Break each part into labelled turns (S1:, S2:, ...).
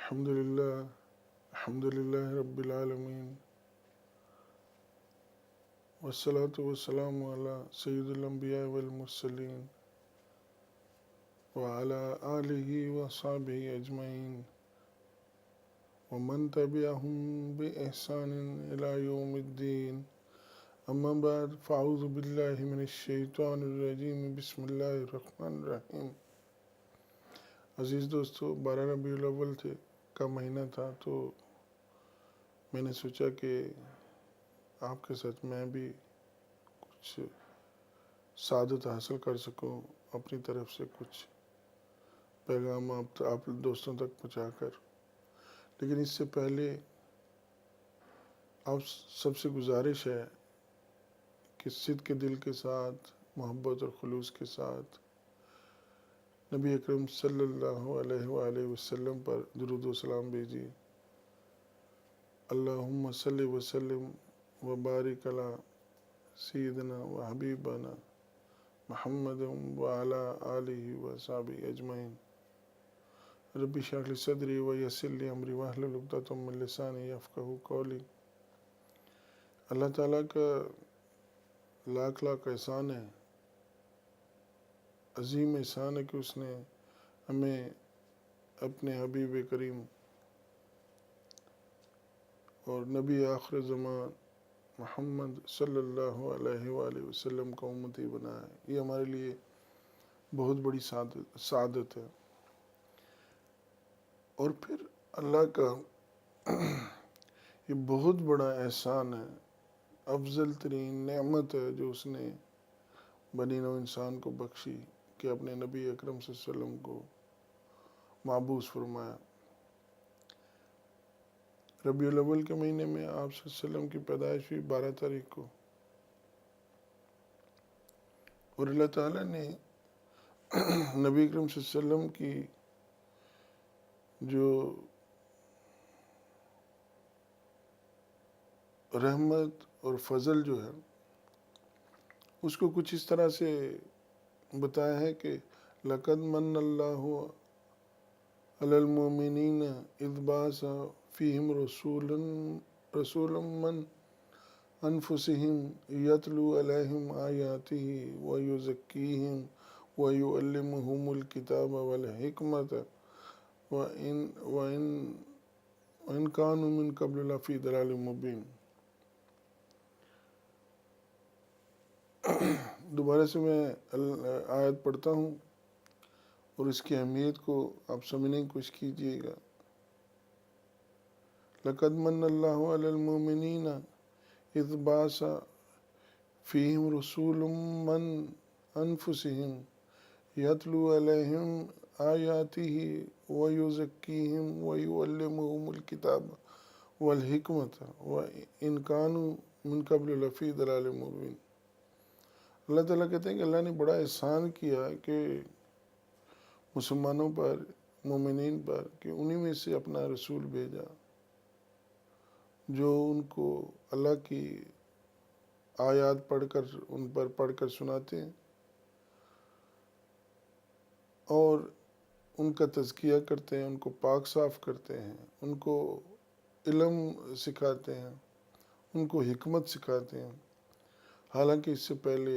S1: الحمد للہ رب العالمین والصلاة والسلام علی سید الانبیاء والمرسلین وعلی آلہ وصحبہ اجمعین ومن تبعہم بإحسان الی یوم الدین اما بعد فاعوذ باللہ من الشیطان الرجیم بسم اللہ الرحمن الرحیم۔ عزیز دوستو، 12 ربیع الاول کا مہینہ تھا، تو میں نے سوچا کہ آپ کے ساتھ میں بھی کچھ سعادت حاصل کر سکوں، اپنی طرف سے کچھ پیغام آپ دوستوں تک پہنچا کر۔ لیکن اس سے پہلے آپ سب سے گزارش ہے کہ صدق کے دل کے ساتھ، محبت اور خلوص کے ساتھ نبی اکرم صلی اللہ علیہ وآلہ وسلم پر درود و سلام بھیجیے۔ اللہم صلی وسلم وبارک علی سیدنا و حبیبنا محمد وعلی آلہ وصحبہ اجمعین۔ رب اشرح لی صدری ویسر لی امری واحلل عقدۃ من لسانی یفقہوا قولی۔ اللہ تعالیٰ کا لاکھ لاکھ احسان ہے، عظیم احسان ہے کہ اس نے ہمیں اپنے حبیب کریم اور نبی آخر زمان محمد صلی اللہ علیہ وآلہ وسلم کا امتی بنایا ہے۔ یہ ہمارے لیے بہت بڑی سعادت ہے۔ اور پھر اللہ کا یہ بہت بڑا احسان ہے، افضل ترین نعمت ہے جو اس نے بنی نوع انسان کو بخشی کہ اپنے نبی اکرم صلی اللہ علیہ وسلم کو مبعوث فرمایا۔ ربیع الاول کے مہینے میں آپ صلی اللہ علیہ وسلم کی پیدائش ہوئی 12 تاریخ کو، اور اللہ تعالیٰ نے نبی اکرم صلی اللہ علیہ وسلم کی جو رحمت اور فضل جو ہے اس کو کچھ اس طرح سے بتایا ہے کہ لَقَدْ مَنَّ اللَّهُ عَلَى الْمُؤْمِنِينَ إِذْ بَعَثَ فِيهِمْ رَسُولًا مِّنْ أَنفُسِهِمْ يَتْلُو عَلَيْهِمْ آيَاتِهِ وَيُزَكِّيهِمْ وَيُعَلِّمُهُمُ الْكِتَابَ وَالْحِكْمَةَ وَإِنْ كَانُوا مِنْ قَبْلُ لَفِي ضَلَالٍ مُبِينٍ۔ دوبارہ سے میں آیت پڑھتا ہوں اور اس کی اہمیت کو آپ سمجھنے کی کوشش کیجیے گا۔ لَقَدْ مَنَّ اللَّهُ عَلَى الْمُؤْمِنِينَ إِذْ بَعَثَ فِيهِمْ رَسُولًا مِّنْ أَنفُسِهِمْ يَتْلُو عَلَيْهِمْ آيَاتِهِ وَيُزَكِّيهِمْ وَيُعَلِّمُهُمُ الْكِتَابَ وَالْحِكْمَةَ وَإِنْ كَانُوا مِنْ قَبْلُ لَفِي ضَلَالٍ مُبِينٍ۔ اللہ تعالیٰ کہتے ہیں کہ اللہ نے بڑا احسان کیا کہ مسلمانوں پر، مومنین پر، کہ انہی میں سے اپنا رسول بھیجا جو ان کو اللہ کی آیات ان پر پڑھ کر سناتے ہیں اور ان کا تزکیہ کرتے ہیں، ان کو پاک صاف کرتے ہیں، ان کو علم سکھاتے ہیں، ان کو حکمت سکھاتے ہیں، حالانکہ اس سے پہلے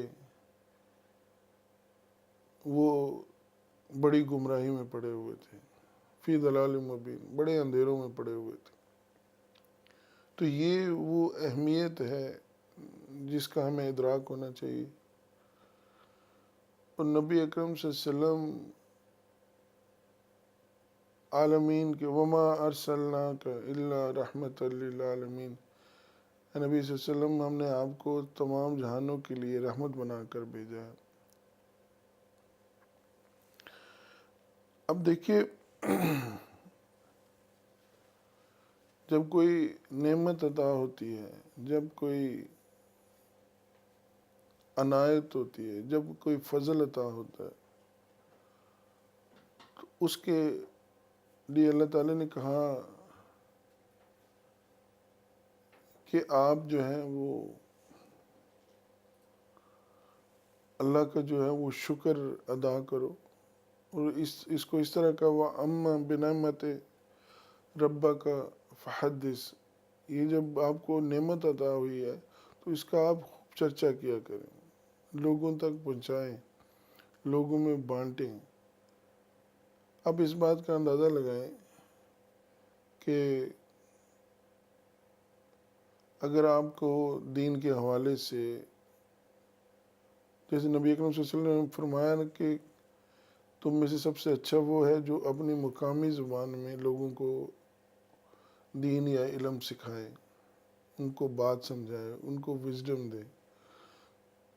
S1: وہ بڑی گمراہی میں پڑے ہوئے تھے، فی ضلال مبین، بڑے اندھیروں میں پڑے ہوئے تھے۔ تو یہ وہ اہمیت ہے جس کا ہمیں ادراک ہونا چاہیے۔ اور نبی اکرم صلی اللہ علیہ وسلم عالمین کے وما ارسلناک الا رحمت للعالمین، اے نبی صلی اللہ علیہ وسلم، ہم نے آپ کو تمام جہانوں کے لیے رحمت بنا کر بھیجا ہے۔ اب دیکھیے، جب کوئی نعمت عطا ہوتی ہے، جب کوئی عنایت ہوتی ہے، جب کوئی فضل عطا ہوتا ہے، تو اس کے لیے اللہ تعالیٰ نے کہا کہ آپ جو ہے وہ اللہ کا جو ہے وہ شکر ادا کرو، اور اس کو اس طرح کا وَأَمَّا بِنِعْمَتِ ربا کا فحدث، یہ جب آپ کو نعمت عطا ہوئی ہے تو اس کا آپ خوب چرچا کیا کریں، لوگوں تک پہنچائیں، لوگوں میں بانٹیں۔ اب اس بات کا اندازہ لگائیں کہ اگر آپ کو دین کے حوالے سے، جیسے نبی اکرم صلی اللہ علیہ وسلم نے فرمایا نا کہ تم میں سے سب سے اچھا وہ ہے جو اپنی مقامی زبان میں لوگوں کو دین یا علم سکھائے، ان کو بات سمجھائے، ان کو وزڈم دے۔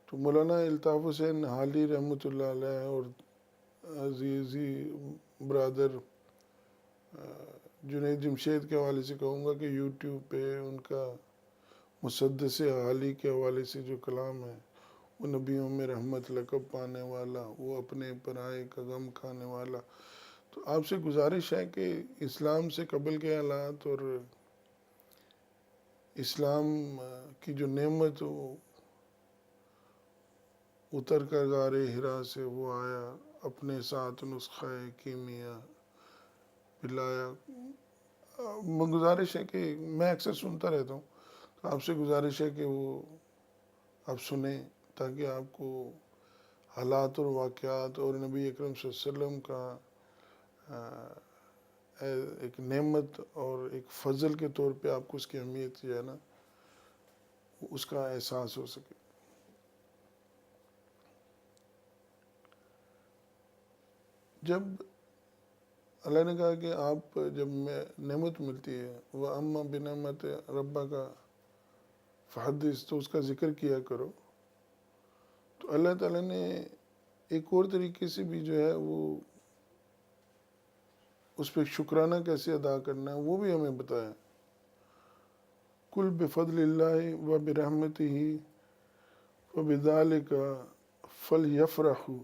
S1: تو مولانا الطاف حسین حالی رحمۃ اللہ علیہ اور عزیزی برادر جنید جمشید کے حوالے سے کہوں گا کہ یوٹیوب پہ ان کا مسدس حالی کے حوالے سے جو کلام ہے، وہ نبیوں میں رحمت لقب پانے والا، وہ اپنے پرائے کا غم کھانے والا۔ تو آپ سے گزارش ہے کہ اسلام سے قبل کے حالات اور اسلام کی جو نعمت اتر کر غار ہرا سے وہ آیا، اپنے ساتھ نسخہ کیمیا پلایا۔ گزارش ہے کہ میں اکثر سنتا رہتا ہوں، تو آپ سے گزارش ہے کہ وہ آپ سنیں تاکہ آپ کو حالات اور واقعات اور نبی اکرم صلی اللہ علیہ وسلم کا ایک نعمت اور ایک فضل کے طور پہ آپ کو اس کی اہمیت جو ہے نا اس کا احساس ہو سکے۔ جب اللہ نے کہا کہ آپ جب نعمت ملتی ہے وہ اما بنعمت ربا کا فحدث، تو اس کا ذکر کیا کرو، تو اللہ تعالیٰ نے ایک اور طریقے سے بھی جو ہے وہ اس پہ شکرانہ کیسے ادا کرنا ہے وہ بھی ہمیں بتایا۔ کل بفضل اللہ و برحمتہ فبذالک فلیفرحوا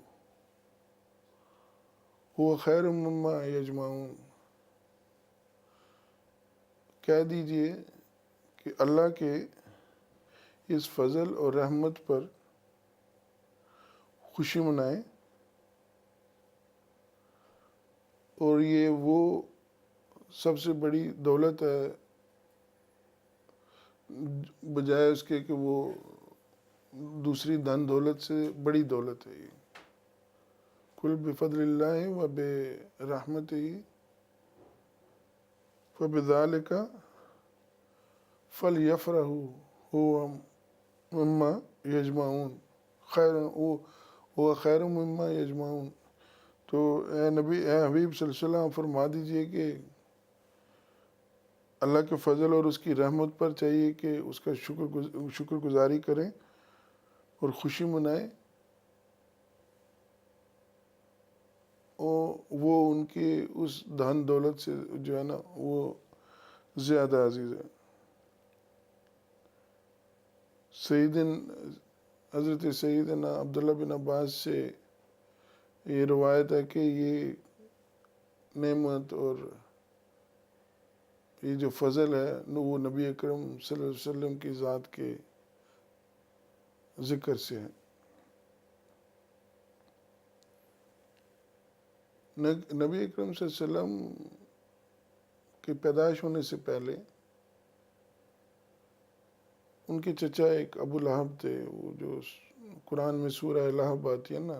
S1: هو خیر مما یجمعون۔ کہہ دیجئے کہ اللہ کے اس فضل اور رحمت پر خوشی منائیں، اور یہ وہ سب سے بڑی دولت ہے بجائے اس کے کہ وہ دوسری دھن دولت سے بڑی دولت ہے۔ یہ کل بفضل اللہ و برحمتہ فبذالک فلیفرحوا هو مما یجمعون خیر مما یجمعون۔ تو اے حبیب صلی اللہ علیہ وسلم فرما دیجئے کہ اللہ کے فضل اور اس کی رحمت پر چاہیے کہ اس کا شکر گزاری کریں اور خوشی منائیں، اور وہ ان کے اس دھن دولت سے جو ہے نا وہ زیادہ عزیز ہے۔ حضرت سیدنا عبداللہ بن عباس سے یہ روایت ہے کہ یہ نعمت اور یہ جو فضل ہے وہ نبی اکرم صلی اللہ علیہ وسلم کی ذات کے ذکر سے ہے۔ نبی اکرم صلی اللہ علیہ وسلم کی پیدائش ہونے سے پہلے ان کے چچا ایک ابو لہب تھے، وہ جو قرآن میں سورہ لہب آتی ہے نا،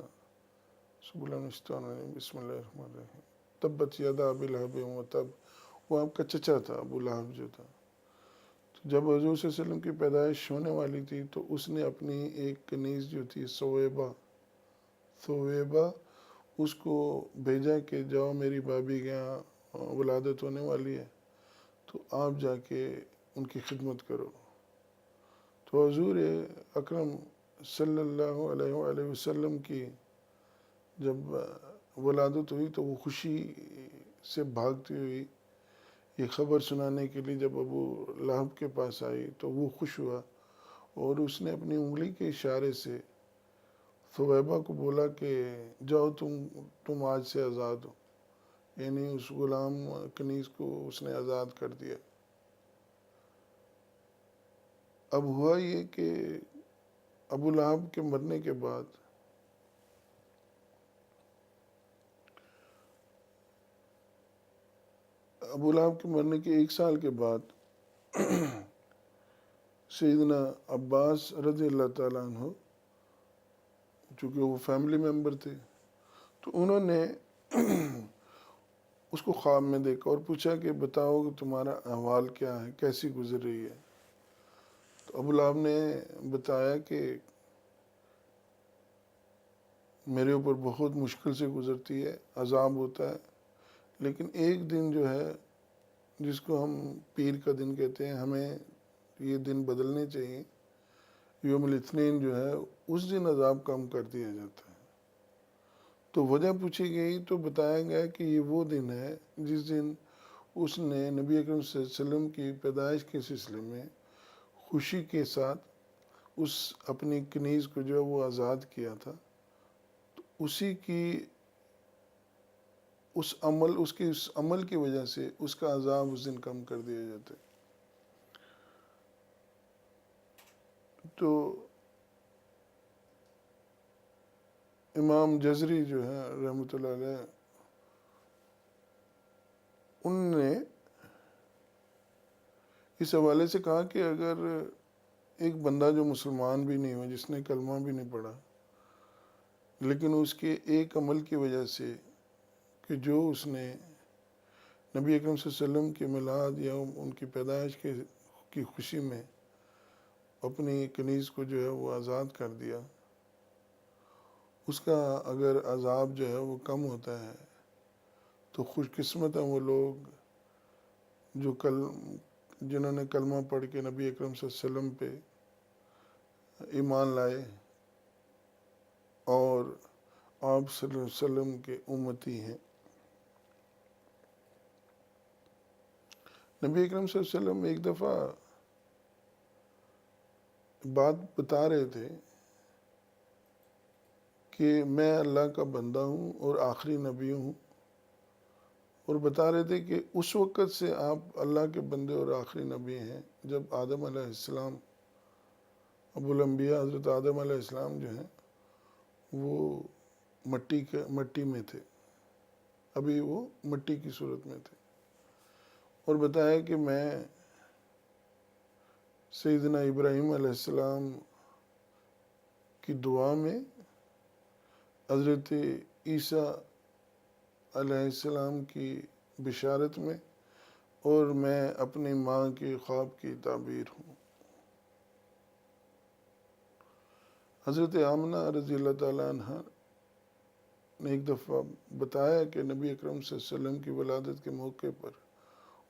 S1: بسم اللہ الرحمن الرحیم، تبت یدا ابی لہب وتب، وہ آپ کا چچا تھا ابو لہب جو تھا۔ تو جب حضور صلی اللہ علیہ وسلم کی پیدائش ہونے والی تھی تو اس نے اپنی ایک کنیز جو تھی ثویبہ اس کو بھیجا کہ جاؤ میری بابی کے یہاں ولادت ہونے والی ہے، تو آپ جا کے ان کی خدمت کرو۔ تو حضور اکرم صلی اللہ علیہ وآلہ وسلم کی جب ولادت ہوئی تو وہ خوشی سے بھاگتی ہوئی یہ خبر سنانے کے لیے جب ابو لہب کے پاس آئی تو وہ خوش ہوا، اور اس نے اپنی انگلی کے اشارے سے ثویبہ کو بولا کہ جاؤ تم آج سے آزاد ہو، یعنی اس غلام کنیز کو اس نے آزاد کر دیا۔ اب ہوا یہ کہ ابو لہب کے مرنے کے بعد ابو لہب کے مرنے کے 1 سال کے بعد سیدنا عباس رضی اللہ تعالیٰ عنہ، چونکہ وہ فیملی ممبر تھے، تو انہوں نے اس کو خواب میں دیکھا اور پوچھا کہ بتاؤ کہ تمہارا احوال کیا ہے، کیسی گزر رہی ہے؟ تو ابو لہب نے بتایا کہ میرے اوپر بہت مشکل سے گزرتی ہے، عذاب ہوتا ہے، لیکن ایک دن جو ہے جس کو ہم پیر کا دن کہتے ہیں، ہمیں یہ دن بدلنے چاہیے، یوم الاثنین جو ہے اس دن عذاب کم کر دیا جاتا ہے۔ تو وجہ پوچھی گئی تو بتایا گیا کہ یہ وہ دن ہے جس دن اس نے نبی اکرم صلی اللہ علیہ وسلم کی پیدائش کے سلسلے میں خوشی کے ساتھ اس اپنی کنیز کو جو ہے وہ آزاد کیا تھا، تو اسی کی اس عمل کی وجہ سے اس کا عذاب اس دن کم کر دیا جاتا ہے۔ تو امام جزری جو ہے رحمۃ اللہ علیہ، ان نے اس حوالے سے کہا کہ اگر ایک بندہ جو مسلمان بھی نہیں ہوا، جس نے کلمہ بھی نہیں پڑھا، لیکن اس کے ایک عمل کی وجہ سے کہ جو اس نے نبی اکرم صلی اللہ علیہ وسلم کے میلاد یا ان کی پیدائش کی خوشی میں اپنی کنیز کو جو ہے وہ آزاد کر دیا، اس کا اگر عذاب جو ہے وہ کم ہوتا ہے تو خوش قسمت ہیں وہ لوگ جو جنہوں نے کلمہ پڑھ کے نبی اکرم صلی اللہ علیہ وسلم پہ ایمان لائے اور آپ صلی اللہ علیہ وسلم کے امتی ہیں۔ نبی اکرم صلی اللہ علیہ وسلم ایک دفعہ بات بتا رہے تھے کہ میں اللہ کا بندہ ہوں اور آخری نبی ہوں، اور بتا رہے تھے کہ اس وقت سے آپ اللہ کے بندے اور آخری نبی ہیں جب آدم علیہ السلام، ابو الانبیاء حضرت آدم علیہ السلام جو ہیں وہ مٹی میں تھے، ابھی وہ مٹی کی صورت میں تھے، اور بتایا کہ میں سیدنا ابراہیم علیہ السلام کی دعا میں، حضرت عیسیٰ علیہ السلام کی بشارت میں، اور میں اپنی ماں کے خواب کی تعبیر ہوں۔ حضرت آمنہ رضی اللہ تعالیٰ عنہ نے ایک دفعہ بتایا کہ نبی اکرم صلی اللہ علیہ وسلم کی ولادت کے موقع پر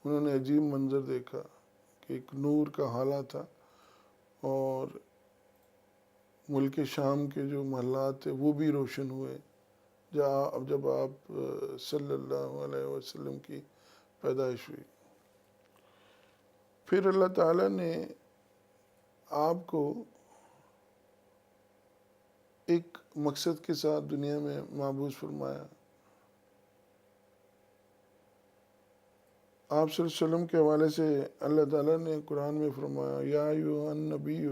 S1: انہوں نے عجیب منظر دیکھا کہ ایک نور کا حالہ تھا، اور ملک شام کے جو محلات تھے وہ بھی روشن ہوئے جب آپ صلی اللہ علیہ وسلم کی پیدائش ہوئی۔ پھر اللہ تعالیٰ نے آپ کو ایک مقصد کے ساتھ دنیا میں مبعوث فرمایا۔ آپ صلی اللہ علیہ وسلم کے حوالے سے اللہ تعالیٰ نے قرآن میں فرمایا، یا ایھا النبی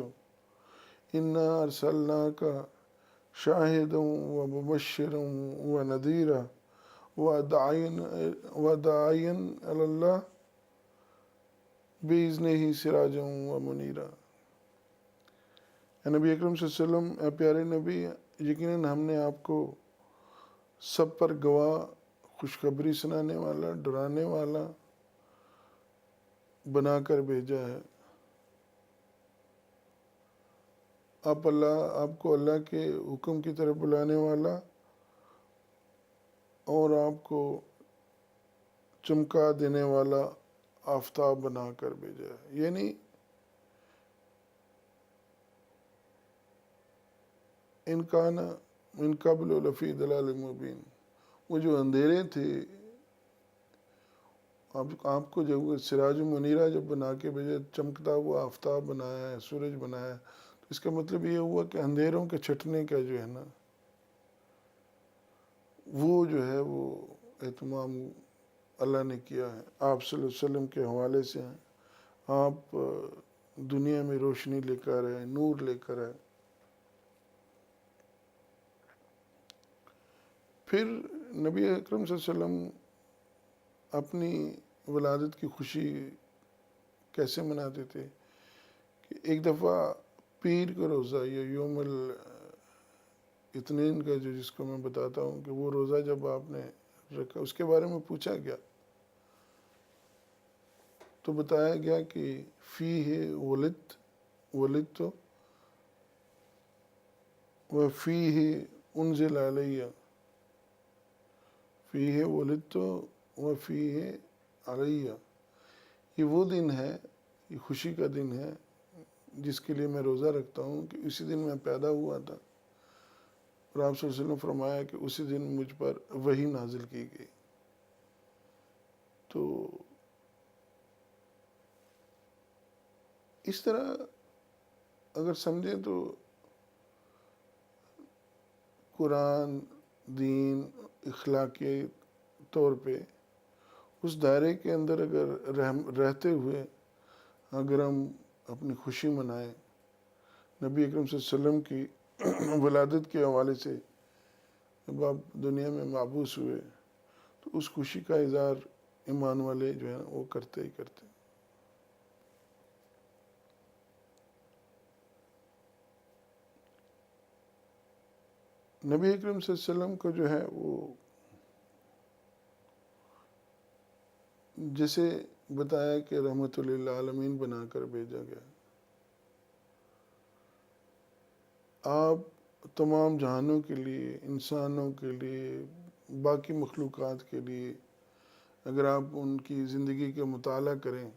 S1: انا ارسلناک شاہدا ومبشرا ونذیرا وداعیا الی اللہ باذنہ سراجا ومنیرا۔ اے نبی اکرم صلی اللہ علیہ وسلم، اے پیارے نبی، یقیناً ہم نے آپ کو سب پر گواہ، خوشخبری سنانے والا، ڈرانے والا بنا کر بھیجا ہے۔ آپ کو اللہ کے حکم کی طرف بلانے والا اور آپ کو چمکا دینے والا آفتاب بنا کر بھیجا ہے، یعنی ان قبل لفی ضلال مبین، وہ جو اندھیرے تھے آپ کو جب سراج منیرہ جب بنا کے بھیجا، چمکتا ہوا آفتاب بنایا ہے، سورج بنایا ہے، تو اس کا مطلب یہ ہوا کہ اندھیروں کے چھٹنے کا جو ہے نا وہ جو ہے وہ اہتمام اللہ نے کیا ہے، آپ صلی اللہ علیہ وسلم کے حوالے سے ہیں۔ آپ دنیا میں روشنی لے کر آئے، نور لے کر آئے۔ پھر نبی اکرم صلی اللہ علیہ وسلم اپنی ولادت کی خوشی کیسے مناتے تھے کہ ایک دفعہ پیر کا روزہ یا یوم الاثنین کا جس کو میں بتاتا ہوں کہ وہ روزہ جب آپ نے رکھا، اس کے بارے میں پوچھا گیا تو بتایا گیا کہ فی ہے ولد تو وہ فی ہے انزل علیہ، فی ہے ولد تو وہ فی ہے علیہ، یہ وہ دن ہے، یہ خوشی کا دن ہے جس کے لیے میں روزہ رکھتا ہوں کہ اسی دن میں پیدا ہوا تھا، اور آپ صلی اللہ علیہ وسلم فرمایا کہ اسی دن مجھ پر وحی نازل کی گئی۔ تو اس طرح اگر سمجھیں تو قرآن، دین، اخلاقی طور پہ اس دائرے کے اندر اگر رہتے ہوئے اگر ہم اپنی خوشی منائیں، نبی اکرم صلی اللہ علیہ وسلم کی ولادت کے حوالے سے جب آپ دنیا میں مبعوث ہوئے تو اس خوشی کا اظہار ایمان والے جو ہے وہ کرتے ہی کرتے ہیں۔ نبی اکرم صلی اللہ علیہ وسلم کو جو ہے وہ جیسے بتایا کہ رحمت للعالمین بنا کر بھیجا گیا، آپ تمام جہانوں کے لیے، انسانوں کے لیے، باقی مخلوقات کے لیے اگر آپ ان کی زندگی کا مطالعہ کریں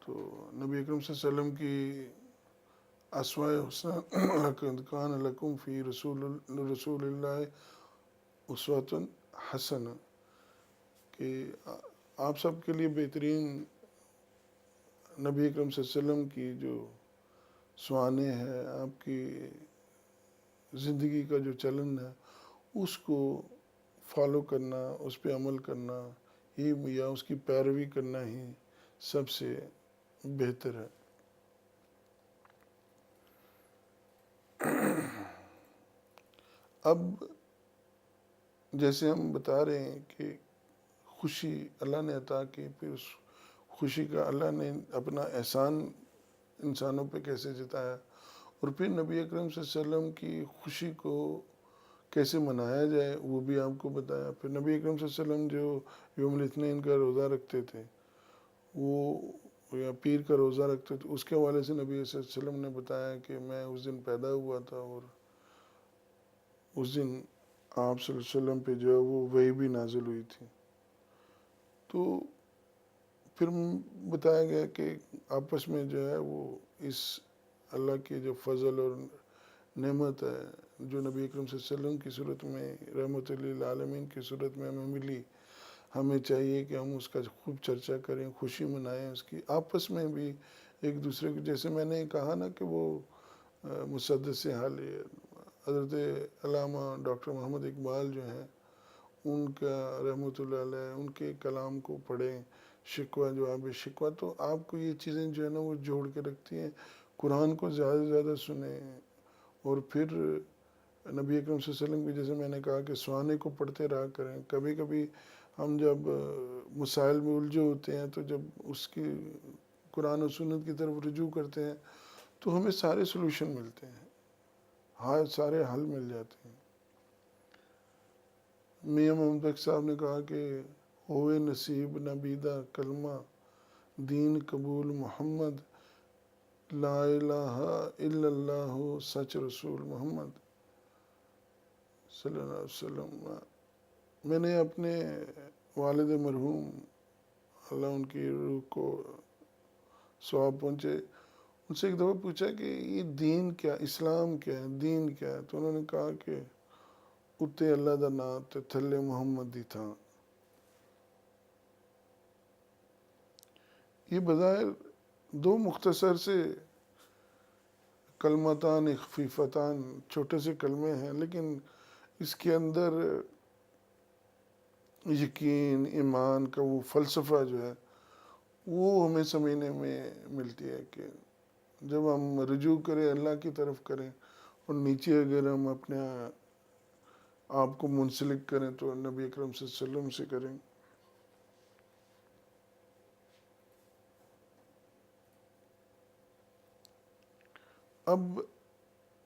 S1: تو نبی اکرم صلی اللہ علیہ وسلم کی اسوۂ حسنہ لقد کان لکم فی رسول اللہ اسوۃ حسنہ، کہ آپ سب کے لیے بہترین نبی اکرم صلی اللہ علیہ وسلم کی جو سوانح ہے، آپ کی زندگی کا جو چلن ہے اس کو فالو کرنا، اس پہ عمل کرنا ہی یا اس کی پیروی کرنا ہی سب سے بہتر ہے۔ اب جیسے ہم بتا رہے ہیں کہ خوشی اللہ نے عطا کی، پھر اس خوشی کا اللہ نے اپنا احسان انسانوں پہ کیسے جتایا، اور پھر نبی اکرم صلی اللہ علیہ وسلم کی خوشی کو کیسے منایا جائے وہ بھی آپ کو بتایا۔ پھر نبی اکرم صلی اللہ علیہ وسلم جو یوم الاثنین کا روزہ رکھتے تھے وہ یا پیر کا روزہ رکھتے تھے، اس کے حوالے سے نبی صلی اللہ علیہ وسلم نے بتایا کہ میں اس دن پیدا ہوا تھا اور اس دن آپ صلی اللہ علیہ وسلم پہ جو ہے وہ وحی بھی نازل ہوئی تھی۔ تو پھر بتایا گیا کہ آپس میں جو ہے وہ اس اللہ کی جو فضل اور نعمت ہے جو نبی اکرم صلی اللہ علیہ وسلم کی صورت میں رحمت للعالمین کی صورت میں ہمیں ملی، ہمیں چاہیے کہ ہم اس کا خوب چرچا کریں، خوشی منائیں اس کی، آپس میں بھی ایک دوسرے کو، جیسے میں نے کہا نا کہ وہ مسدس حال حضرت علامہ ڈاکٹر محمد اقبال جو ہیں ان کا رحمۃ اللہ علیہ ان کے کلام کو پڑھیں، شکوہ جواب شکوہ، تو آپ کو یہ چیزیں جو ہے نا وہ جوڑ کے رکھتی ہیں۔ قرآن کو زیادہ سے زیادہ سنیں، اور پھر نبی اکرم صلی اللہ علیہ وسلم کی جیسے میں نے کہا کہ سوانے کو پڑھتے رہا کریں۔ کبھی کبھی ہم جب مسائل میں الجھے ہوتے ہیں تو جب اس کی قرآن و سنت کی طرف رجوع کرتے ہیں تو ہمیں سارے سلوشن ملتے ہیں، سارے حل مل جاتے ہیں۔ میاں محمد بخش صاحب نے کہا کہ ہوئے نصیب نبیدہ کلمہ دین قبول محمد، لا الہ الا اللہ سچ رسول محمد صلی اللہ علیہ وسلم۔ میں نے اپنے والد مرحوم اللہ ان کی روح کو ثواب پہنچے ان سے ایک دفعہ پوچھا کہ یہ دین کیا، اسلام کیا ہے، دین کیا ہے، تو انہوں نے کہا کہ اتے اللہ دا نام تے تھلے محمد دی تھا۔ یہ بظاہر دو مختصر سے کلمتان خفیفتان چھوٹے سے کلمے ہیں، لیکن اس کے اندر یقین ایمان کا وہ فلسفہ جو ہے وہ ہمیں سمجھنے میں ملتی ہے کہ جب ہم رجوع کریں اللہ کی طرف کریں، اور نیچے اگر ہم اپنے آپ کو منسلک کریں تو نبی اکرم صلی اللہ علیہ وسلم سے کریں۔ اب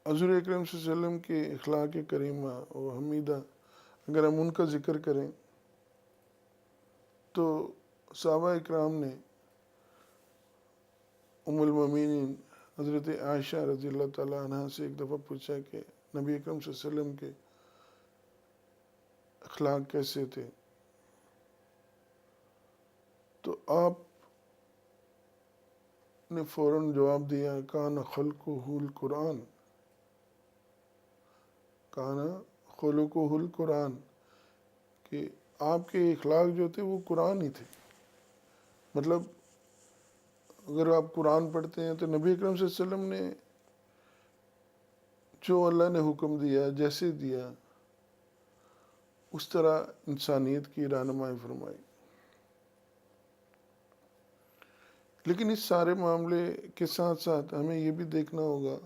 S1: حضور اکرم صلی اللہ علیہ وسلم کے اخلاق کریمہ و حمیدہ اگر ہم ان کا ذکر کریں تو صحابہ اکرام نے ام المومنین حضرت عائشہ رضی اللہ تعالیٰ عنہ سے ایک دفعہ پوچھا کہ نبی اکرم صلی اللہ علیہ وسلم کے اخلاق کیسے تھے، تو آپ نے فوراً جواب دیا کان خلقہ القرآن، کان خلقہ القرآن، کہ آپ کے اخلاق جو تھے وہ قرآن ہی تھے۔ مطلب اگر آپ قرآن پڑھتے ہیں تو نبی اکرم صلی اللہ علیہ وسلم نے جو اللہ نے حکم دیا، جیسے دیا، اس طرح انسانیت کی رہنمائی فرمائی۔ لیکن اس سارے معاملے کے ساتھ ساتھ ہمیں یہ بھی دیکھنا ہوگا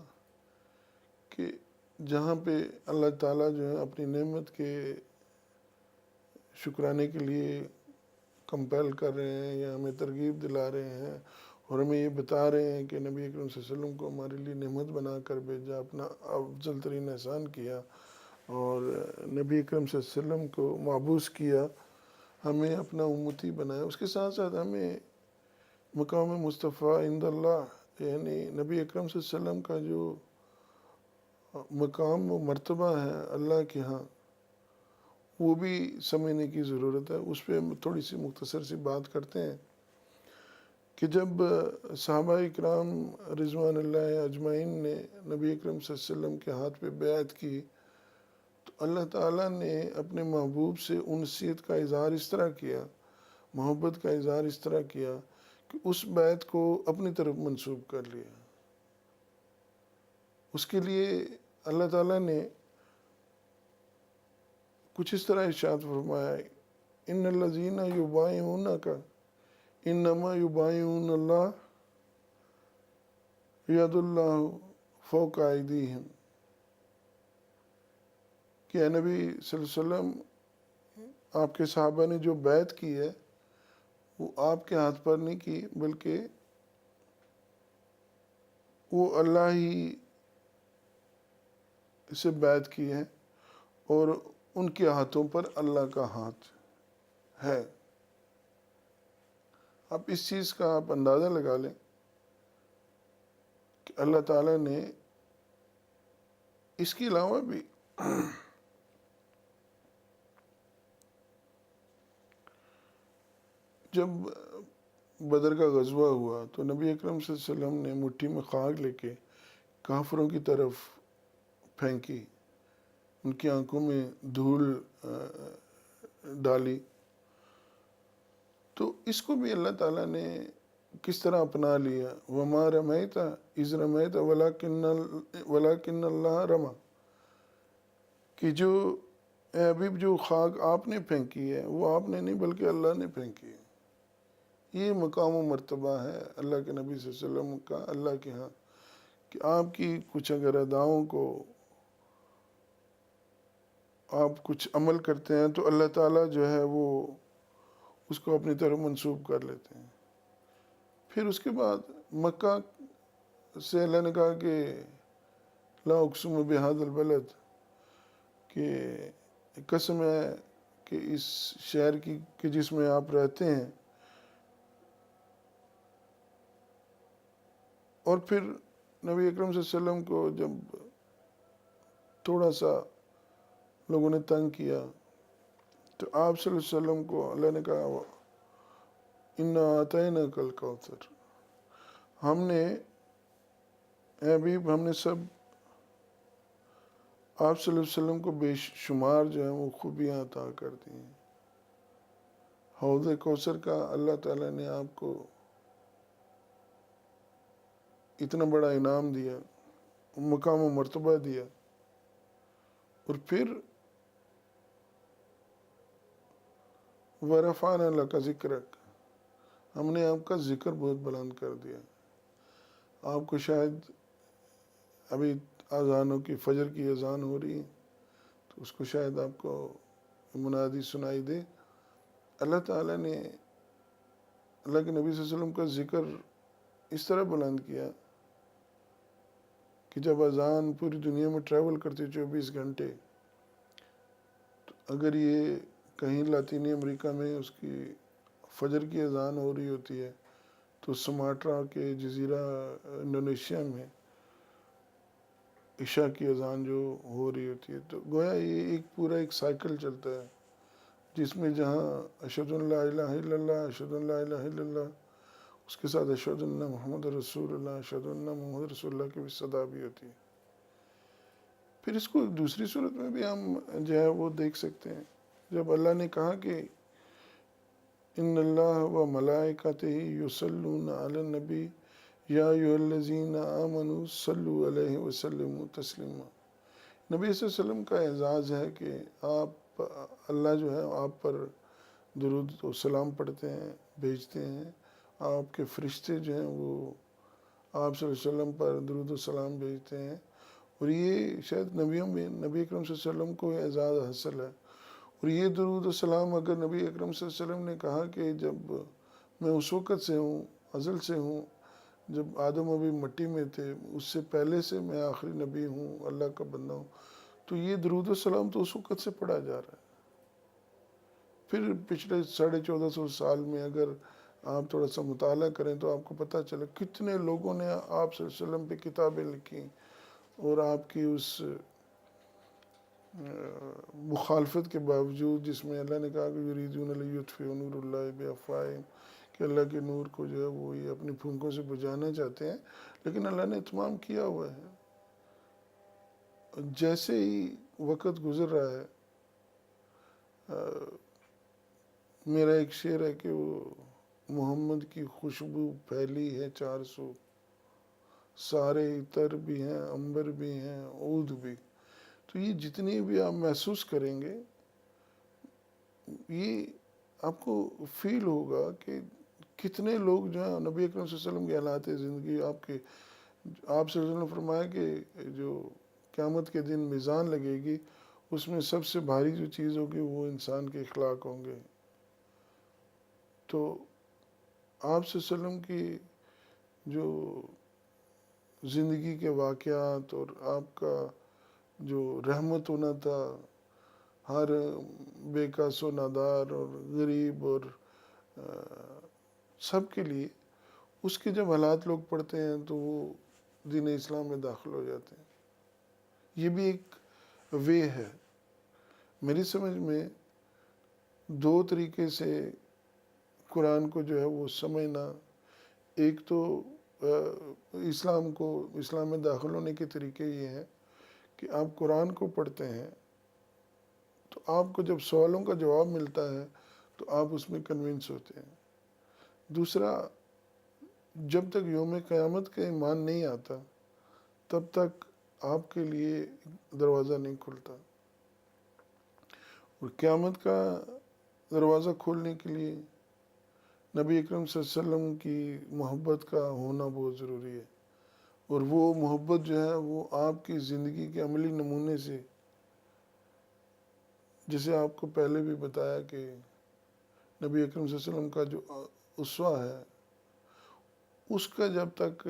S1: کہ جہاں پہ اللہ تعالیٰ جو ہے اپنی نعمت کے شکرانے کے لیے کمپیل کر رہے ہیں یا ہمیں ترغیب دلا رہے ہیں اور ہمیں یہ بتا رہے ہیں کہ نبی اکرم صلی اللہ علیہ وسلم کو ہمارے لیے نعمت بنا کر بھیجا، اپنا افضل ترین احسان کیا اور نبی اکرم صلی اللہ علیہ وسلم کو مبعوث کیا، ہمیں اپنا امتی بنایا، اس کے ساتھ ساتھ ہمیں مقام مصطفیٰ عند اللہ یعنی نبی اکرم صلی اللہ علیہ وسلم کا جو مقام و مرتبہ ہے اللہ کے ہاں، وہ بھی سمجھنے کی ضرورت ہے۔ اس پہ ہم تھوڑی سی مختصر سی بات کرتے ہیں کہ جب صحابہ اکرام رضوان اللہ اجمعین نے نبی اکرم صلی اللہ علیہ وسلم کے ہاتھ پہ بیعت کی تو اللہ تعالیٰ نے اپنے محبوب سے انسیت کا اظہار اس طرح کیا، محبت کا اظہار اس طرح کیا کہ اس بیعت کو اپنی طرف منسوب کر لیا۔ اس کے لیے اللہ تعالیٰ نے کچھ اس طرح ارشاد فرمایا ان الذین یبایعونک انما یبایعون اللہ ید اللہ فوق ایدیہم، کہ اے نبی صلی اللہ علیہ وسلم آپ کے صحابہ نے جو بیعت کی ہے وہ آپ کے ہاتھ پر نہیں کی بلکہ وہ اللہ ہی سے بیعت کی ہے اور ان کے ہاتھوں پر اللہ کا ہاتھ ہے۔ اب اس چیز کا آپ اندازہ لگا لیں کہ اللہ تعالیٰ نے اس کے علاوہ بھی جب بدر کا غزوہ ہوا تو نبی اکرم صلی اللہ علیہ وسلم نے مٹھی میں خاک لے کے کافروں کی طرف پھینکی، ان کی آنکھوں میں دھول ڈالی، تو اس کو بھی اللہ تعالیٰ نے کس طرح اپنا لیا وَمَا رَمَيْتَ إِذْ رَمَيْتَ وَلَكِنَّ اللَّهَ رَمَى، کہ جو اے حبیب جو خاک آپ نے پھینکی ہے وہ آپ نے نہیں بلکہ اللہ نے پھینکی ہے۔ یہ مقام و مرتبہ ہے اللہ کے نبی صلی اللہ علیہ وسلم کا اللہ کے ہاں کہ آپ کی کچھ اگر اداؤں کو آپ کچھ عمل کرتے ہیں تو اللہ تعالیٰ جو ہے وہ اس کو اپنی طرف منسوب کر لیتے ہیں۔ پھر اس کے بعد مکہ سے اللہ نے کہا کہ لا اقسم بہذا البلد، کہ قسم ہے کہ اس شہر کی کہ جس میں آپ رہتے ہیں، اور پھر نبی اکرم صلی اللہ علیہ وسلم کو جب تھوڑا سا لوگوں نے تنگ کیا تو آپ صلی اللہ علیہ وسلم کو اللہ نے کہا اِنَّا أَعْطَيْنَاكَ الْكَوْثَرَ، ہم نے اے حبیب ہم نے سب آپ صلی اللہ علیہ وسلم کو بے شمار جو ہیں وہ خوبیاں عطا کر دی ہیں۔ حوض کوثر کا اللہ تعالیٰ نے آپ کو اتنا بڑا انعام دیا، مقام و مرتبہ دیا، اور پھر وَرَفَعْنَا لَكَ ذِكْرَكَ، ہم نے آپ کا ذکر بہت بلند کر دیا۔ آپ کو شاید ابھی اذانوں کی فجر کی اذان ہو رہی ہے تو اس کو شاید آپ کو منادی سنائی دے، اللہ تعالیٰ نے اللہ کے نبی صلی اللہ علیہ وسلم کا ذکر اس طرح بلند کیا کہ جب اذان پوری دنیا میں ٹریول کرتی 24 گھنٹے، تو اگر یہ کہیں لاطینی امریکہ میں اس کی فجر کی اذان ہو رہی ہوتی ہے، تو سماٹرا کے جزیرہ انڈونیشیا میں عشاء کی اذان جو ہو رہی ہوتی ہے، تو گویا یہ ایک پورا ایک سائیکل چلتا ہے، جس میں جہاں اشہد ان لا الہ الا اللہ، اشہد ان لا الہ الا اللہ، اس کے ساتھ اشہد ان محمد رسول اللہ، اشہد ان محمد رسول اللہ کی بھی صدا بھی ہوتی ہے۔ پھر اس کو ایک دوسری صورت میں بھی ہم جو ہے وہ دیکھ سکتے ہیں، جب اللہ نے کہا کہ ان اللہ و ملائکتہ یصلون علی النبی یا ایھا الذین آمنوا صلوا علیہ وسلموا تسلیما۔ نبی صلی اللہ علیہ وسلم کا اعزاز ہے کہ آپ، اللہ جو ہے آپ پر درود و سلام پڑھتے ہیں، بھیجتے ہیں، آپ کے فرشتے جو ہیں وہ آپ صلی اللہ علیہ وسلم پر درود و سلام بھیجتے ہیں، اور یہ شاید نبیوں میں نبی اکرم صلی اللہ علیہ وسلم کو اعزاز حاصل ہے۔ اور یہ درود و سلام اگر نبی اکرم صلی اللہ علیہ وسلم نے کہا کہ جب میں اس وقت سے ہوں، ازل سے ہوں، جب آدم ابھی مٹی میں تھے، اس سے پہلے سے میں آخری نبی ہوں، اللہ کا بندہ ہوں، تو یہ درود و سلام تو اس وقت سے پڑھا جا رہا ہے۔ پھر پچھلے 1450 سال میں اگر آپ تھوڑا سا مطالعہ کریں تو آپ کو پتہ چلے کتنے لوگوں نے آپ صلی اللہ علیہ وسلم پہ کتابیں لکھی، اور آپ کی اس مخالفت کے باوجود، جس میں اللہ نے کہا کہ یریدون لیطفئوا نور اللہ بافواہہم، کہ اللہ کے نور کو جو ہے وہ یہ اپنی پھونکوں سے بجھانا چاہتے ہیں، لیکن اللہ نے اتمام کیا ہوا ہے۔ جیسے ہی وقت گزر رہا ہے، میرا ایک شعر ہے کہ وہ محمد کی خوشبو پھیلی ہے 400، سارے عطر بھی ہیں، عنبر بھی ہیں، عود بھی۔ تو یہ جتنی بھی آپ محسوس کریں گے، یہ آپ کو فیل ہوگا کہ کتنے لوگ جو ہیں نبی اکرم صلی اللہ علیہ وسلم کے حالات زندگی، آپ صلی اللہ علیہ وسلم نے فرمایا کہ جو قیامت کے دن میزان لگے گی، اس میں سب سے بھاری جو چیز ہوگی وہ انسان کے اخلاق ہوں گے۔ تو آپ صلی اللہ علیہ وسلم کی جو زندگی کے واقعات اور آپ کا جو رحمت ہونا تھا ہر بے کس و نادار اور غریب اور سب کے لیے، اس کے جب حالات لوگ پڑھتے ہیں تو وہ دین اسلام میں داخل ہو جاتے ہیں۔ یہ بھی ایک وے ہے۔ میری سمجھ میں دو طریقے سے قرآن کو جو ہے وہ سمجھنا، ایک تو اسلام میں داخل ہونے کے طریقے یہ ہیں کہ آپ قرآن کو پڑھتے ہیں تو آپ کو جب سوالوں کا جواب ملتا ہے تو آپ اس میں کنونس ہوتے ہیں۔ دوسرا، جب تک یوم قیامت کا ایمان نہیں آتا تب تک آپ کے لیے دروازہ نہیں کھلتا، اور قیامت کا دروازہ کھولنے کے لیے نبی اکرم صلی اللہ علیہ وسلم کی محبت کا ہونا بہت ضروری ہے، اور وہ محبت جو ہے وہ آپ کی زندگی کے عملی نمونے سے، جسے آپ کو پہلے بھی بتایا کہ نبی اکرم صلی اللہ علیہ وسلم کا جو اسوہ ہے، اس کا جب تک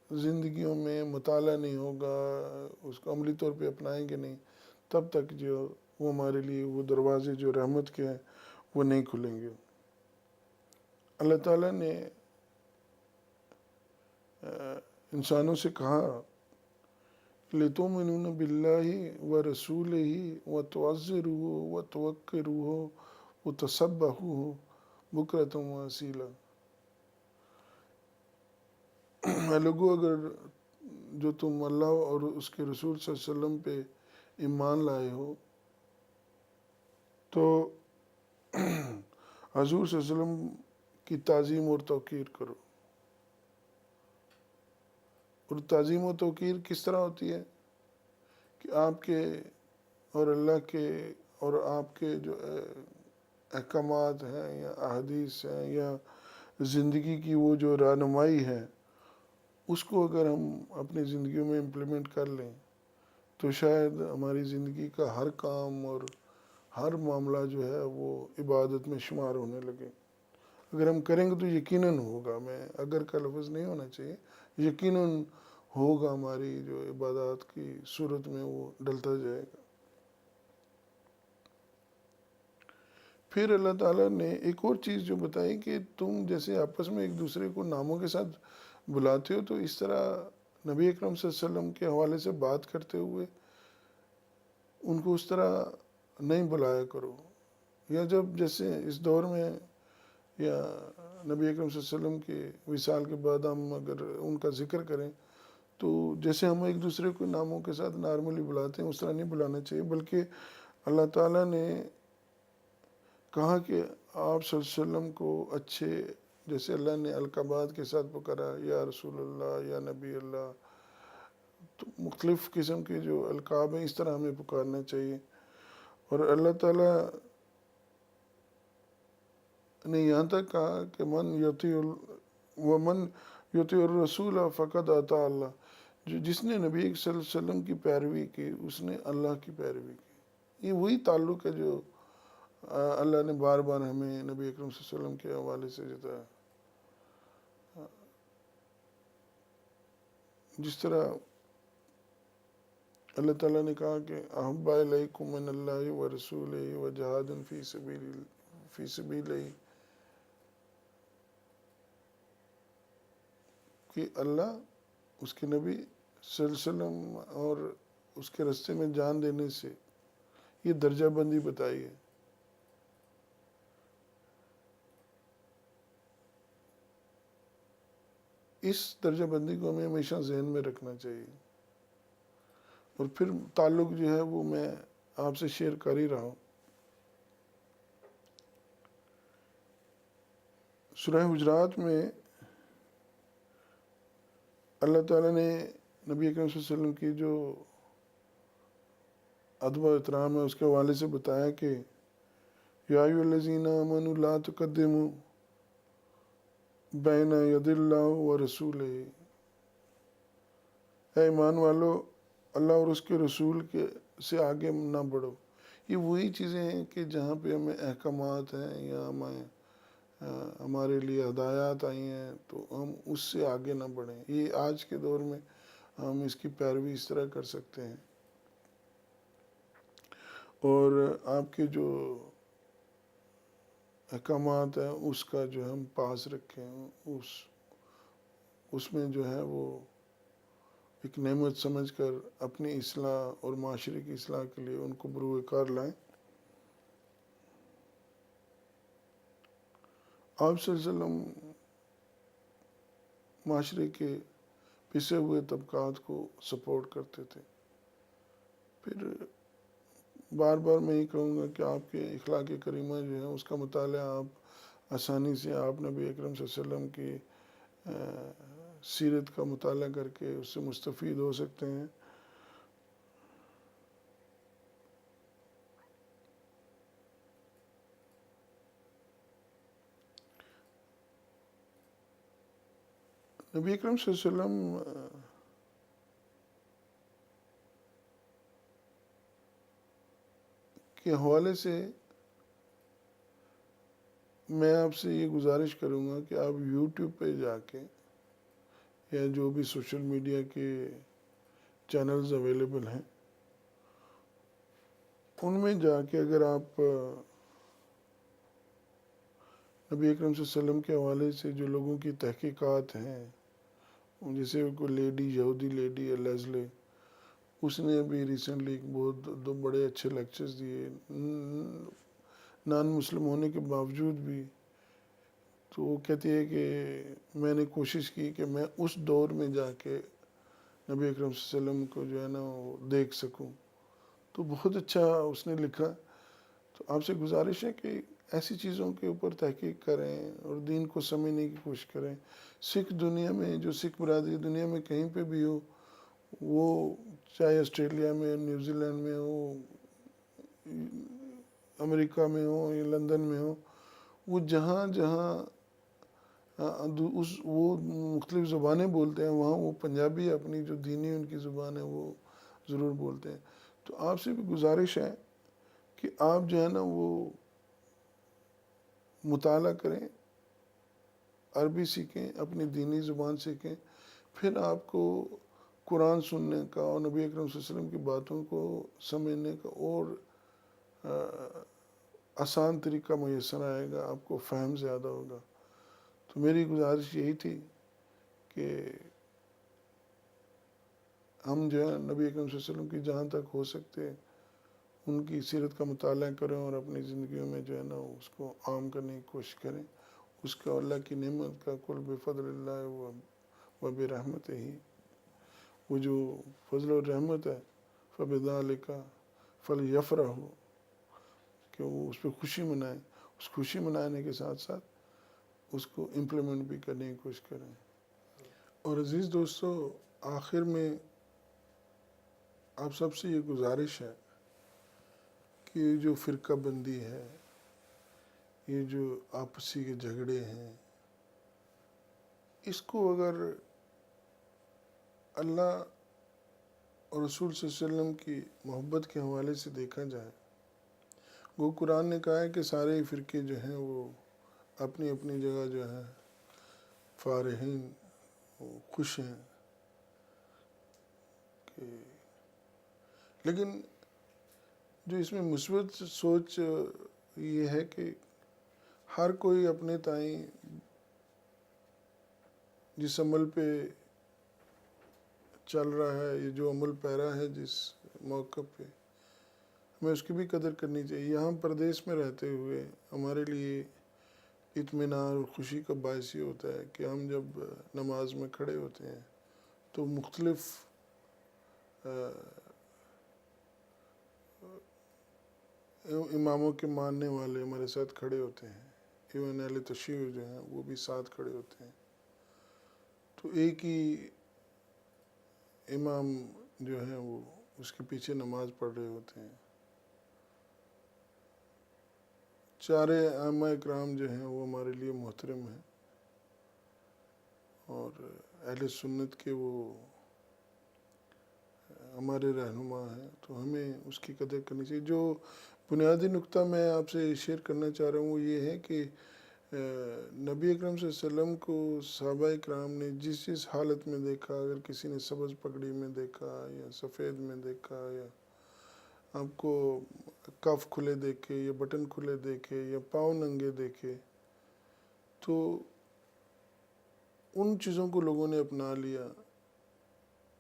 S1: زندگیوں میں مطالعہ نہیں ہوگا، اس کو عملی طور پہ اپنائیں گے نہیں، تب تک جو وہ ہمارے لیے وہ دروازے جو رحمت کے ہیں وہ نہیں کھلیں گے۔ اللہ تعالیٰ نے انسانوں سے کہا لِتُؤْمِنُوا بِاللَّهِ وَرَسُولِهِ وَتُعَزِّرُوهُ وَتُوَقِّرُوهُ وَتُسَبِّحُوهُ بُكْرَةً وَأَصِيلًا۔ اے لوگو، اگر جو تم اللہ اور اس کے رسول صلی اللہ علیہ وسلم پہ ایمان لائے ہو تو حضور صلی اللہ علیہ وسلم کی تعظیم اور توقیر کرو۔ اور تعظیم و توقیر کس طرح ہوتی ہے کہ آپ کے اور اللہ کے اور آپ کے جو احکامات ہیں یا احادیث ہیں یا زندگی کی وہ جو رہنمائی ہے، اس کو اگر ہم اپنی زندگیوں میں امپلیمنٹ کر لیں تو شاید ہماری زندگی کا ہر کام اور ہر معاملہ جو ہے وہ عبادت میں شمار ہونے لگے۔ اگر ہم کریں گے تو یقیناً ہوگا، میں اگر کا لفظ نہیں ہونا چاہیے، یقیناً ہوگا ہماری جو عبادات کی صورت میں وہ ڈلتا جائے گا۔ پھر اللہ تعالیٰ نے ایک اور چیز جو بتائی کہ تم جیسے آپس میں ایک دوسرے کو ناموں کے ساتھ بلاتے ہو، تو اس طرح نبی اکرم صلی اللہ علیہ وسلم کے حوالے سے بات کرتے ہوئے ان کو اس طرح نہیں بلایا کرو۔ یا جب جیسے اس دور میں یا نبی اکرم صلی اللہ علیہ وسلم کے وصال کے بعد ہم اگر ان کا ذکر کریں تو جیسے ہم ایک دوسرے کو ناموں کے ساتھ نارملی بلاتے ہیں اس طرح نہیں بلانا چاہیے، بلکہ اللہ تعالیٰ نے کہا کہ آپ صلی اللہ علیہ وسلم کو اچھے، جیسے اللہ نے القابات کے ساتھ پکارا یا رسول اللہ یا نبی اللہ، تو مختلف قسم کے جو القاب ہیں اس طرح ہمیں پکارنا چاہیے۔ اور اللہ تعالیٰ نے یہاں تک کہا کہ ومن یطیع الرسول فقد اطاع اللہ، جس نے نبی صلی اللہ علیہ وسلم کی پیروی کی اس نے اللہ کی پیروی کی۔ یہ وہی تعلق ہے جو اللہ نے بار بار ہمیں نبی اکرم صلی اللہ علیہ وسلم کے حوالے سے جتایا۔ جس طرح اللہ تعالیٰ نے کہا کہ احب الیکم من اللہ و رسولہ و جہاد فی سبیلہ، کہ اللہ، اس کے نبی صلی اللہ علیہ وسلم اور اس کے راستے میں جان دینے سے یہ درجہ بندی بتائی ہے۔ اس درجہ بندی کو ہمیں ہمیشہ ذہن میں رکھنا چاہیے۔ اور پھر تعلق جو ہے وہ میں آپ سے شیئر کر ہی رہا ہوں۔ سورہ حجرات میں اللہ تعالیٰ نے نبی اکرم صلی اللہ علیہ وسلم کی جو ادب و احترام ہے اس کے حوالے سے بتایا کہ یا ایھا الذین آمنوا لا تقدموا بین ید اللہ و رسولہ، اے ایمان والو اللہ اور اس کے رسول سے آگے نہ بڑھو۔ یہ وہی چیزیں ہیں کہ جہاں پہ ہمیں احکامات ہیں یا ہمارے لیے ہدایات آئی ہیں تو ہم اس سے آگے نہ بڑھیں۔ یہ آج کے دور میں ہم اس کی پیروی اس طرح کر سکتے ہیں، اور آپ کے جو احکامات ہیں اس کا جو ہم پاس رکھیں، اس میں جو ہے وہ ایک نعمت سمجھ کر اپنی اصلاح اور معاشرے کی اصلاح کے لیے ان کو بروئے کار لائیں۔ آپ صلی اللہ علیہ وسلم معاشرے کے پسے ہوئے طبقات کو سپورٹ کرتے تھے۔ پھر بار بار میں یہ کہوں گا کہ آپ کے اخلاق کریمہ جو ہے اس کا مطالعہ آپ آسانی سے آپ نبی اکرم صلی اللہ علیہ وسلم کی سیرت کا مطالعہ کر کے اس سے مستفید ہو سکتے ہیں۔ نبی اکرم صلی اللہ علیہ وسلم کے حوالے سے میں آپ سے یہ گزارش کروں گا کہ آپ یوٹیوب پہ جا کے یا جو بھی سوشل میڈیا کے چینلز اویلیبل ہیں ان میں جا کے اگر آپ نبی اکرم صلی اللہ علیہ وسلم کے حوالے سے جو لوگوں کی تحقیقات ہیں، جیسے کوئی لیڈی، یہودی لیڈی لیزلے، اس نے ابھی ریسنٹلی دو بڑے اچھے لیکچرز دیے نان مسلم ہونے کے باوجود بھی۔ تو وہ کہتی ہے کہ میں نے کوشش کی کہ میں اس دور میں جا کے نبی اکرم صلی اللہ علیہ وسلم کو جو ہے نا وہ دیکھ سکوں۔ تو بہت اچھا اس نے لکھا۔ تو آپ سے گزارش ہے کہ ایسی چیزوں کے اوپر تحقیق کریں اور دین کو سمجھنے کی کوشش کریں۔ سکھ دنیا میں، جو سکھ برادری دنیا میں کہیں پہ بھی ہو، وہ چاہے آسٹریلیا میں، نیوزی لینڈ میں ہو، امریکہ میں ہو یا لندن میں ہو، وہ جہاں جہاں وہ مختلف زبانیں بولتے ہیں وہاں وہ پنجابی اپنی جو دینی ان کی زبان ہے وہ ضرور بولتے ہیں۔ تو آپ سے بھی گزارش ہے کہ آپ جو ہے نا وہ مطالعہ کریں، عربی سیکھیں، اپنی دینی زبان سیکھیں، پھر آپ کو قرآن سننے کا اور نبی اکرم صلی اللہ علیہ وسلم کی باتوں کو سمجھنے کا اور آسان طریقہ میسر آئے گا، آپ کو فہم زیادہ ہوگا۔ تو میری گزارش یہی تھی کہ ہم جو ہے نبی اکرم صلی اللہ علیہ وسلم کی جہاں تک ہو سکتے ان کی سیرت کا مطالعہ کریں اور اپنی زندگیوں میں جو ہے نا اس کو عام کرنے کی کوشش کریں، اس کا اللہ کی نعمت کا قل بفضل اللہ و برحمتہ ہی، وہ جو فضل و رحمت ہے فبذالک فلیفرحوا، کہ وہ اس پہ خوشی منائیں، اس خوشی منانے کے ساتھ ساتھ اس کو امپلیمنٹ بھی کرنے کی کوشش کریں۔ اور عزیز دوستو، آخر میں آپ سب سے یہ گزارش ہے کہ یہ جو فرقہ بندی ہے، یہ جو آپسی کے جھگڑے ہیں، اس کو اگر اللہ اور رسول صلی اللہ علیہ وسلم کی محبت کے حوالے سے دیکھا جائے، وہ قرآن نے کہا ہے کہ سارے فرقے جو ہیں وہ اپنی اپنی جگہ جو ہے فارحین، خوش ہیں، لیکن جو اس میں مثبت سوچ یہ ہے کہ ہر کوئی اپنے تئیں جس عمل پہ چل رہا ہے، یہ جو عمل پیرا ہے جس موقع پہ، ہمیں اس کی بھی قدر کرنی چاہیے۔ یہاں پردیس میں رہتے ہوئے ہمارے لیے اطمینان اور خوشی کا باعث یہ ہوتا ہے کہ ہم جب نماز میں کھڑے ہوتے ہیں تو مختلف اماموں کے ماننے والے ہمارے ساتھ کھڑے ہوتے ہیں، ایون اہل تشیع جو ہیں وہ بھی ساتھ کھڑے ہوتے ہیں، تو ایک ہی امام جو ہیں وہ اس کے پیچھے نماز پڑھ رہے ہوتے ہیں۔ چارے ائمہ اکرام جو ہیں وہ ہمارے لیے محترم ہیں اور اہل سنت کے وہ ہمارے رہنما ہیں، تو ہمیں اس کی قدر کرنی چاہیے۔ جو بنیادی نقطہ میں آپ سے شیئر کرنا چاہ رہا ہوں وہ یہ ہے کہ نبی اکرم صلی اللہ علیہ وسلم کو صحابہ اکرام نے جس جس حالت میں دیکھا، اگر کسی نے سبز پگڑی میں دیکھا یا سفید میں دیکھا، یا آپ کو کف کھلے دیکھے یا بٹن کھلے دیکھے یا پاؤں ننگے دیکھے، تو ان چیزوں کو لوگوں نے اپنا لیا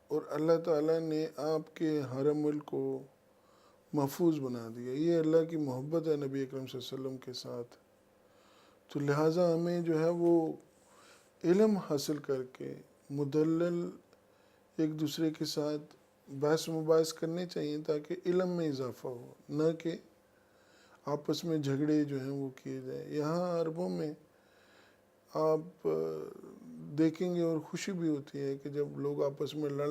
S1: اور اللہ تعالیٰ نے آپ کے ہر عمل کو محفوظ بنا دیا۔ یہ اللہ کی محبت ہے نبی اکرم صلی اللہ علیہ وسلم کے ساتھ۔ تو لہٰذا ہمیں جو ہے وہ علم حاصل کر کے مدلل ایک دوسرے کے ساتھ بحث مباحث کرنے چاہیے تاکہ علم میں اضافہ ہو، نہ کہ آپس میں جھگڑے جو ہیں وہ کیے جائیں۔ یہاں عربوں میں آپ دیکھیں گے اور خوشی بھی ہوتی ہے کہ جب لوگ آپس میں لڑ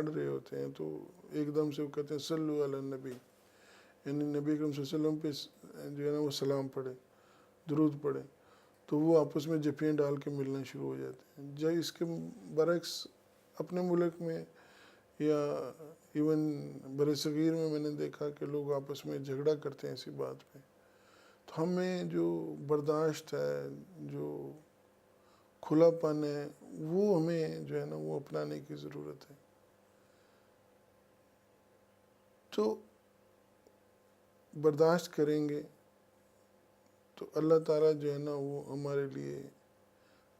S1: رہے ہوتے ہیں تو ایک دم سے وہ کہتے ہیں صلو علی النبی، یعنی نبی اکرم صلی اللہ علیہ وسلم پہ جو ہے نا وہ سلام پڑھے، درود پڑھے، تو وہ آپس میں جفیاں ڈال کے ملنا شروع ہو جاتے ہیں۔ جب اس کے برعکس اپنے ملک میں یا ایون برصغیر میں نے دیکھا کہ لوگ آپس میں جھگڑا کرتے ہیں اسی بات پہ، تو ہمیں جو برداشت ہے، جو کھلا پن ہے، وہ ہمیں جو ہے نا وہ اپنانے کی ضرورت ہے۔ تو برداشت کریں گے تو اللہ تعالیٰ جو ہے نا وہ ہمارے لیے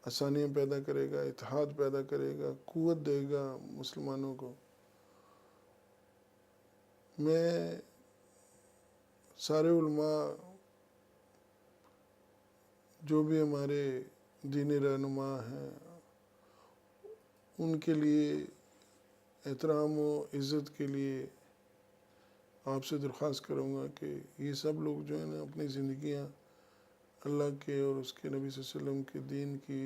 S1: آسانیاں پیدا کرے گا، اتحاد پیدا کرے گا، قوت دے گا مسلمانوں کو۔ میں سارے علماء جو بھی ہمارے دینی رہنما ہیں ان کے لیے احترام و عزت کے لیے آپ سے درخواست کروں گا کہ یہ سب لوگ جو ہیں نا اپنی زندگیاں اللہ کے اور اس کے نبی صلی اللہ علیہ وسلم کے دین کی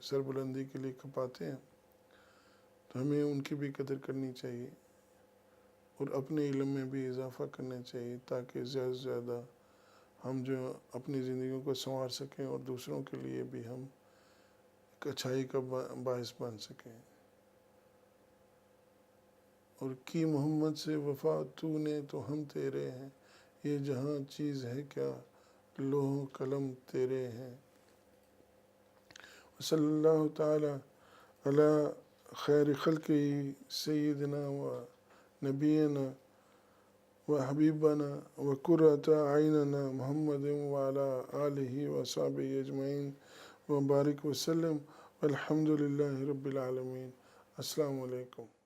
S1: سربلندی کے لیے کھپاتے ہیں، تو ہمیں ان کی بھی قدر کرنی چاہیے اور اپنے علم میں بھی اضافہ کرنا چاہیے تاکہ زیادہ سے زیادہ ہم جو اپنی زندگیوں کو سنوار سکیں اور دوسروں کے لیے بھی ہم ایک اچھائی کا باعث بن سکیں۔ اور کی محمد سے وفا تو نے تو ہم تیرے ہیں، یہ جہاں چیز ہے کیا لوح و قلم تیرے ہیں۔ صلی اللہ تعالی علی خير خلقه سيدنا ونبينا وحبيبنا وقرة عيننا محمد وعلى آله وصحبه أجمعين وبارك وسلم والحمد لله رب العالمين. السلام علیکم.